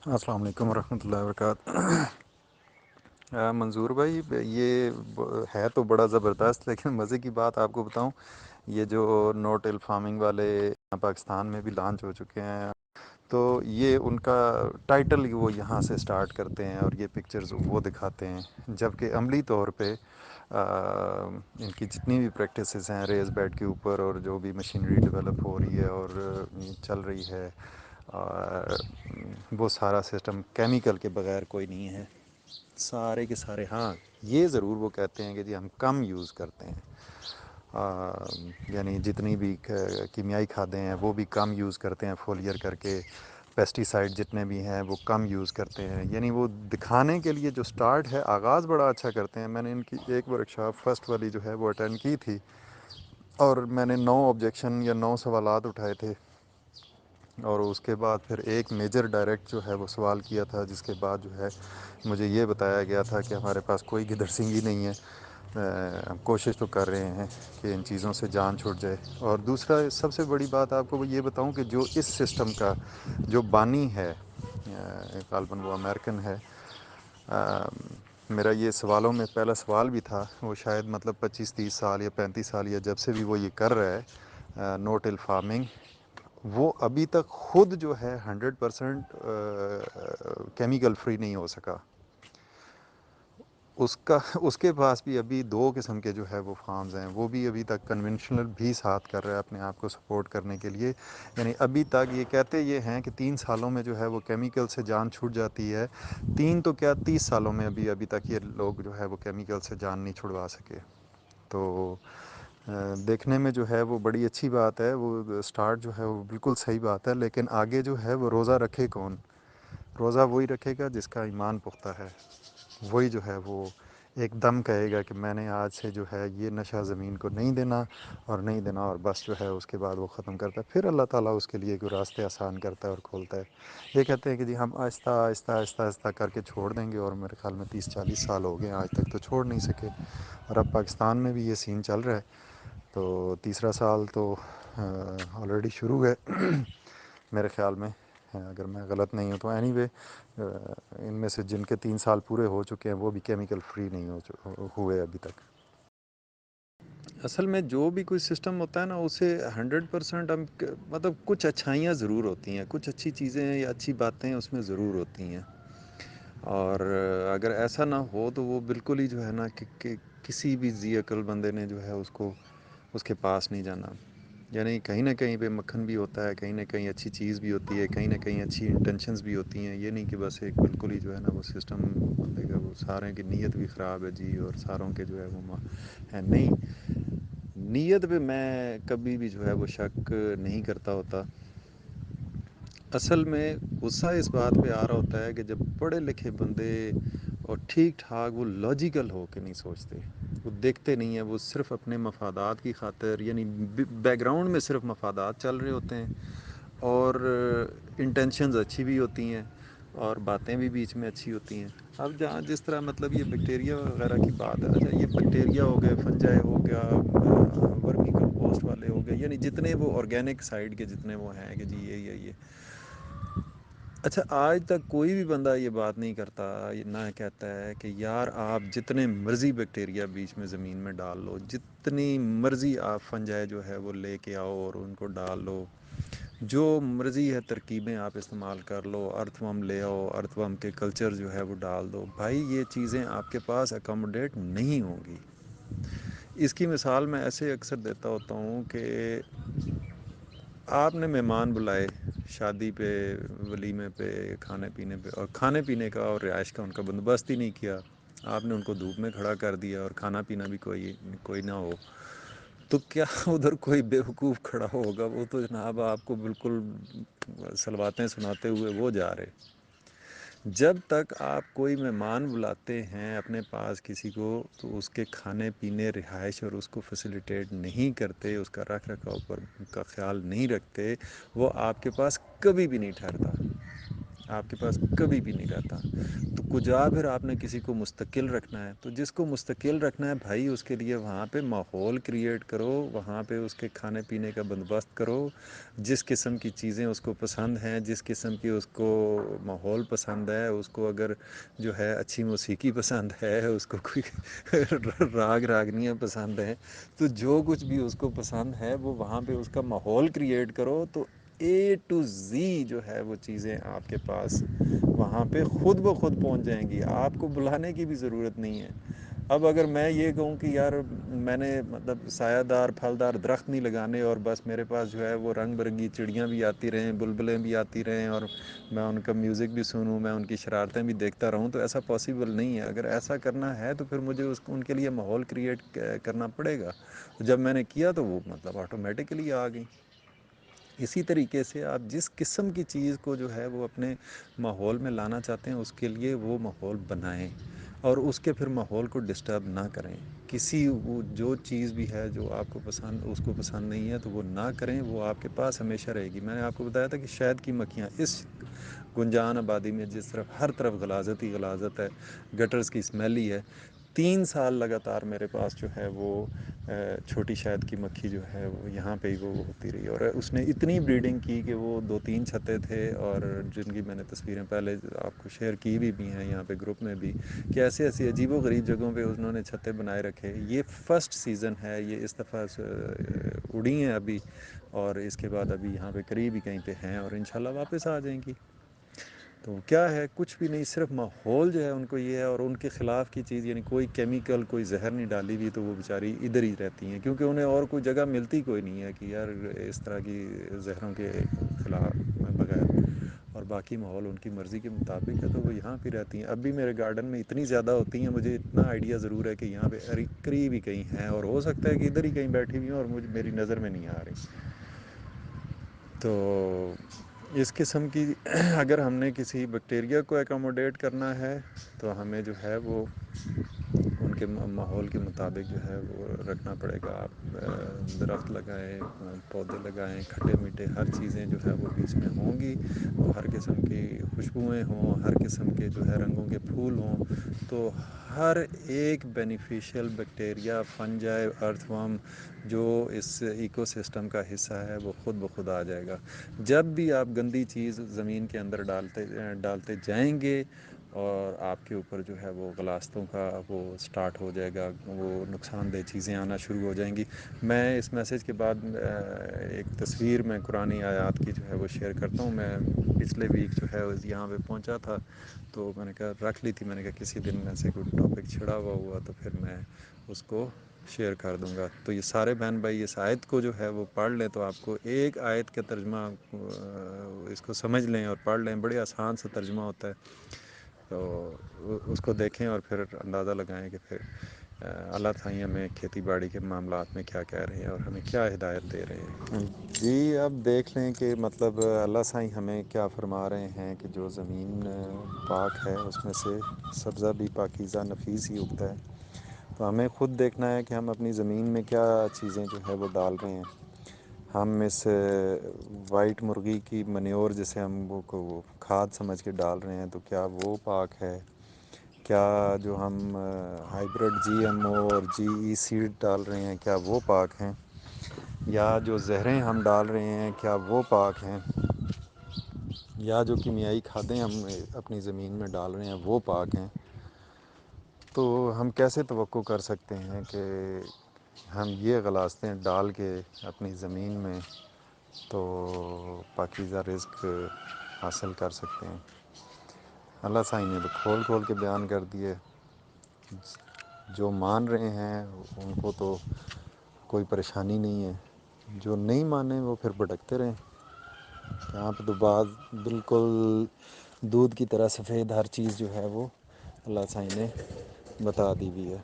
السلام علیکم ورحمۃ اللہ وبرکاتہ۔ منظور بھائی، یہ ہے تو بڑا زبردست، لیکن مزے کی بات آپ کو بتاؤں، یہ جو نو ٹل فارمنگ والے پاکستان میں بھی لانچ ہو چکے ہیں، تو یہ ان کا ٹائٹل وہ یہاں سے سٹارٹ کرتے ہیں اور یہ پکچرز وہ دکھاتے ہیں، جبکہ عملی طور پہ ان کی جتنی بھی پریکٹسز ہیں ریز بیڈ کے اوپر، اور جو بھی مشینری ڈیولپ ہو رہی ہے اور چل رہی ہے، وہ سارا سسٹم کیمیکل کے بغیر کوئی نہیں ہے، سارے کے سارے۔ ہاں، یہ ضرور وہ کہتے ہیں کہ جی ہم کم یوز کرتے ہیں، یعنی جتنی بھی کیمیائی کھادیں ہیں وہ بھی کم یوز کرتے ہیں، فولیئر کر کے پیسٹی سائڈ جتنے بھی ہیں وہ کم یوز کرتے ہیں، یعنی وہ دکھانے کے لیے جو سٹارٹ ہے، آغاز بڑا اچھا کرتے ہیں۔ میں نے ان کی ایک ورکشاپ فرسٹ والی جو ہے وہ اٹینڈ کی تھی، اور میں نے 9 آبجیکشن یا 9 سوالات اٹھائے تھے، اور اس کے بعد پھر ایک میجر ڈائریکٹ جو ہے وہ سوال کیا تھا، جس کے بعد جو ہے مجھے یہ بتایا گیا تھا کہ ہمارے پاس کوئی گدر سنگھی نہیں ہے، ہم کوشش تو کر رہے ہیں کہ ان چیزوں سے جان چھوٹ جائے۔ اور دوسرا سب سے بڑی بات آپ کو یہ بتاؤں کہ جو اس سسٹم کا جو بانی ہے، غالباً وہ امریکن ہے، میرا یہ سوالوں میں پہلا سوال بھی تھا، وہ شاید مطلب 25-30 سال یا 35 سال یا جب سے بھی وہ یہ کر رہا ہے نو ٹل فارمنگ، وہ ابھی تک خود جو ہے 100% کیمیکل فری نہیں ہو سکا۔ اس کے پاس بھی ابھی 2 قسم کے جو ہے وہ فارمز ہیں، وہ بھی ابھی تک کنونشنل بھی ساتھ کر رہا ہے اپنے آپ کو سپورٹ کرنے کے لیے، یعنی ابھی تک یہ کہتے یہ ہیں کہ 3 سالوں میں جو ہے وہ کیمیکل سے جان چھوٹ جاتی ہے، 30 سالوں میں ابھی تک یہ لوگ جو ہے وہ کیمیکل سے جان نہیں چھڑوا سکے۔ تو دیکھنے میں جو ہے وہ بڑی اچھی بات ہے، وہ سٹارٹ جو ہے وہ بالکل صحیح بات ہے، لیکن آگے جو ہے وہ روزہ رکھے کون؟ روزہ وہی رکھے گا جس کا ایمان پختہ ہے، وہی جو ہے وہ ایک دم کہے گا کہ میں نے آج سے جو ہے یہ نشہ زمین کو نہیں دینا اور نہیں دینا، اور بس جو ہے اس کے بعد وہ ختم کرتا ہے، پھر اللہ تعالیٰ اس کے لیے کوئی راستے آسان کرتا ہے اور کھولتا ہے۔ یہ کہتے ہیں کہ جی ہم آہستہ آہستہ آہستہ آہستہ کر کے چھوڑ دیں گے، اور میرے خیال میں 30-40 سال ہو گئے آج تک تو چھوڑ نہیں سکے، اور اب پاکستان میں بھی یہ سین چل رہا ہے، تو تیسرا سال تو آلریڈی شروع ہے میرے خیال میں، اگر میں غلط نہیں ہوں تو۔ اینی وے، ان میں سے جن کے 3 سال پورے ہو چکے ہیں وہ بھی کیمیکل فری نہیں ہوئے ابھی تک۔ اصل میں جو بھی کوئی سسٹم ہوتا ہے نا، اسے 100% ہم مطلب کچھ اچھائیاں ضرور ہوتی ہیں، کچھ اچھی چیزیں یا اچھی باتیں اس میں ضرور ہوتی ہیں، اور اگر ایسا نہ ہو تو وہ بالکل ہی جو ہے نا کہ کسی بھی ذی عقل بندے نے جو ہے اس کے پاس نہیں جانا، یعنی کہیں نہ کہیں پہ مکھن بھی ہوتا ہے، کہیں نہ کہیں اچھی چیز بھی ہوتی ہے، کہیں نہ کہیں اچھی انٹینشنز بھی ہوتی ہیں، یہ نہیں کہ بس ایک بالکل ہی جو ہے نا وہ سسٹم بندے کا وہ سارے کی نیت بھی خراب ہے جی، اور ساروں کے جو ہے وہ ہے نہیں، نیت پہ میں کبھی بھی جو ہے وہ شک نہیں کرتا ہوتا۔ اصل میں غصہ اس بات پہ آ رہا ہوتا ہے کہ جب پڑھے لکھے بندے اور ٹھیک ٹھاک وہ لاجیکل ہو کے نہیں سوچتے، وہ دیکھتے نہیں ہیں، وہ صرف اپنے مفادات کی خاطر، یعنی بیک گراؤنڈ میں صرف مفادات چل رہے ہوتے ہیں، اور انٹینشنز اچھی بھی ہوتی ہیں اور باتیں بھی بیچ میں اچھی ہوتی ہیں۔ اب جہاں جس طرح مطلب یہ بیکٹیریا وغیرہ کی بات ہے، اچھا یہ بیکٹیریا ہو گئے، فنجائے ہو گیا، ورمی کمپوسٹ والے ہو گئے، یعنی جتنے وہ آرگینک سائڈ کے جتنے وہ ہیں کہ جی یہ اچھا، آج تک کوئی بھی بندہ یہ بات نہیں کرتا، نہ کہتا ہے کہ یار آپ جتنے مرضی بیکٹیریا بیچ میں زمین میں ڈال لو، جتنی مرضی آپ فنجائے جو ہے وہ لے کے آؤ اور ان کو ڈال لو، جو مرضی ہے ترکیبیں آپ استعمال کر لو، ارتھ وم لے آؤ، ارتھ وم کے کلچر جو ہے وہ ڈال دو، بھائی یہ چیزیں آپ کے پاس اکوموڈیٹ نہیں ہوں گی۔ اس کی مثال میں ایسے اکثر دیتا ہوتا ہوں کہ آپ نے مہمان بلائے شادی پہ، ولیمے پہ، کھانے پینے پہ، اور کھانے پینے کا اور رہائش کا ان کا بندوبست ہی نہیں کیا، آپ نے ان کو دھوپ میں کھڑا کر دیا اور کھانا پینا بھی کوئی نہ ہو، تو کیا ادھر کوئی بیوقوف کھڑا ہوگا؟ وہ تو جناب آپ کو بالکل سلواتیں سناتے ہوئے وہ جا رہے۔ جب تک آپ کوئی مہمان بلاتے ہیں اپنے پاس کسی کو، تو اس کے کھانے پینے، رہائش اور اس کو فیسیلیٹیٹ نہیں کرتے، اس کا رکھ رکھاؤ پر کا خیال نہیں رکھتے، وہ آپ کے پاس کبھی بھی نہیں ٹھہرتا۔ آپ کے پاس کبھی بھی نہیں رہتا. تو کجا پھر آپ نے کسی کو مستقل رکھنا ہے تو جس کو مستقل رکھنا ہے بھائی اس کے لیے وہاں پہ ماحول کریٹ کرو, وہاں پہ اس کے کھانے پینے کا بندوبست کرو, جس قسم کی چیزیں اس کو پسند ہیں, جس قسم کی اس کو ماحول پسند ہے, اس کو اگر جو ہے اچھی موسیقی پسند ہے, اس کو کوئی راگ راگنیاں پسند ہیں, تو جو کچھ بھی اس کو پسند ہے وہ وہاں پہ اس کا ماحول کریٹ کرو. تو اے ٹو زی جو ہے وہ چیزیں آپ کے پاس وہاں پہ خود بخود پہنچ جائیں گی, آپ کو بلانے کی بھی ضرورت نہیں ہے. اب اگر میں یہ کہوں کہ یار میں نے مطلب سایہ دار پھلدار درخت نہیں لگانے اور بس میرے پاس جو ہے وہ رنگ برنگی چڑیاں بھی آتی رہیں, بلبلیں بھی آتی رہیں, اور میں ان کا میوزک بھی سنوں, میں ان کی شرارتیں بھی دیکھتا رہوں, تو ایسا پاسبل نہیں ہے. اگر ایسا کرنا ہے تو پھر مجھے ان کے لیے ماحول کریٹ کرنا پڑے گا. جب میں نے کیا تو وہ مطلب آٹومیٹکلی آ گئی. اسی طریقے سے آپ جس قسم کی چیز کو جو ہے وہ اپنے ماحول میں لانا چاہتے ہیں اس کے لیے وہ ماحول بنائیں, اور اس کے پھر ماحول کو ڈسٹرب نہ کریں. کسی وہ جو چیز بھی ہے جو آپ کو پسند اس کو پسند نہیں ہے تو وہ نہ کریں, وہ آپ کے پاس ہمیشہ رہے گی. میں نے آپ کو بتایا تھا کہ شہد کی مکھیاں اس گنجان آبادی میں جس طرف ہر طرف غلاظت ہی غلاظت ہے, گٹرز کی اسمیل ہی ہے, 3 سال لگاتار میرے پاس جو ہے وہ چھوٹی شہد کی مکھی جو ہے وہ یہاں پہ ہی وہ ہوتی رہی, اور اس نے اتنی بریڈنگ کی کہ وہ 2-3 چھتے تھے, اور جن کی میں نے تصویریں پہلے آپ کو شیئر کی بھی ہیں یہاں پہ گروپ میں بھی, کہ ایسی ایسی عجیب و غریب جگہوں پہ انہوں نے چھتے بنائے رکھے. یہ فرسٹ سیزن ہے, یہ اس دفعہ اڑی ہیں ابھی, اور اس کے بعد ابھی یہاں پہ قریب ہی کہیں پہ ہیں, اور انشاءاللہ واپس آ جائیں گی. تو کیا ہے, کچھ بھی نہیں, صرف ماحول جو ہے ان کو یہ ہے, اور ان کے خلاف کی چیز یعنی کوئی کیمیکل کوئی زہر نہیں ڈالی ہوئی, تو وہ بیچاری ادھر ہی رہتی ہیں, کیونکہ انہیں اور کوئی جگہ ملتی کوئی نہیں ہے کہ یار اس طرح کی زہروں کے خلاف بغیر, اور باقی ماحول ان کی مرضی کے مطابق ہے تو وہ یہاں پہ رہتی ہیں. اب بھی میرے گارڈن میں اتنی زیادہ ہوتی ہیں, مجھے اتنا آئیڈیا ضرور ہے کہ یہاں پہ قریب ہی کہیں ہیں, اور ہو سکتا ہے کہ ادھر ہی کہیں بیٹھی ہوئی ہیں اور میری نظر میں نہیں آ رہی. تو اس قسم کی اگر ہم نے کسی بیکٹیریا کو ایکوموڈیٹ کرنا ہے تو ہمیں جو ہے وہ ان کے ماحول کے مطابق جو ہے وہ رکھنا پڑے گا. آپ درخت لگائیں, پودے لگائیں, کھٹے میٹھے ہر چیزیں جو ہے وہ بیچ میں ہوں گی, وہ ہر قسم کی خوشبوئیں ہوں, ہر قسم کے جو ہے رنگوں کے پھول ہوں, تو ہر ایک بینیفیشیل بیکٹیریا, فنجائے, ارتھ ورم جو اس ایکو سسٹم کا حصہ ہے وہ خود بخود آ جائے گا. جب بھی آپ گندی چیز زمین کے اندر ڈالتے جائیں گے اور آپ کے اوپر جو ہے وہ غلاستوں کا وہ سٹارٹ ہو جائے گا, وہ نقصان دہ چیزیں آنا شروع ہو جائیں گی. میں اس میسیج کے بعد ایک تصویر میں قرآن آیات کی جو ہے وہ شیئر کرتا ہوں. میں پچھلے ویک جو ہے یہاں پہ پہنچا تھا تو میں نے کہا رکھ لی تھی, میں نے کہا کسی دن میں سے کوئی ٹاپک چھڑا ہوا تو پھر میں اس کو شیئر کر دوں گا. تو یہ سارے بہن بھائی اس آیت کو جو ہے وہ پڑھ لیں تو آپ کو ایک آیت کا ترجمہ اس کو سمجھ لیں اور پڑھ لیں, بڑے آسان سا ترجمہ ہوتا ہے, تو اس کو دیکھیں اور پھر اندازہ لگائیں کہ پھر اللہ تعالی ہمیں کھیتی باڑی کے معاملات میں کیا کہہ رہے ہیں اور ہمیں کیا ہدایت دے رہے ہیں. جی اب دیکھ لیں کہ مطلب اللہ سائیں ہمیں کیا فرما رہے ہیں کہ جو زمین پاک ہے اس میں سے سبزہ بھی پاکیزہ نفیس ہی اگتا ہے. تو ہمیں خود دیکھنا ہے کہ ہم اپنی زمین میں کیا چیزیں جو ہے وہ ڈال رہے ہیں. ہم اس وائٹ مرغی کی منیور جسے ہم وہ کو کھاد سمجھ کے ڈال رہے ہیں تو کیا وہ پاک ہے؟ کیا جو ہم ہائیبریڈ جی ایم او اور جی ای سیڈ ڈال رہے ہیں کیا وہ پاک ہیں؟ یا جو زہریں ہم ڈال رہے ہیں کیا وہ پاک ہیں؟ یا جو کیمیائی کھادیں ہم اپنی زمین میں ڈال رہے ہیں وہ پاک ہیں؟ تو ہم کیسے توقع کر سکتے ہیں کہ ہم یہ غلاظتیں ڈال کے اپنی زمین میں تو پاکیزہ رزق حاصل کر سکتے ہیں؟ اللہ سائیں نے تو کھول کھول کے بیان کر دیے. جو مان رہے ہیں ان کو تو کوئی پریشانی نہیں ہے, جو نہیں مانے وہ پھر بھٹکتے رہیں. یہاں پہ تو بات بالکل دودھ کی طرح سفید ہر چیز جو ہے وہ اللہ سائیں نے بتا دی ہوئی ہے.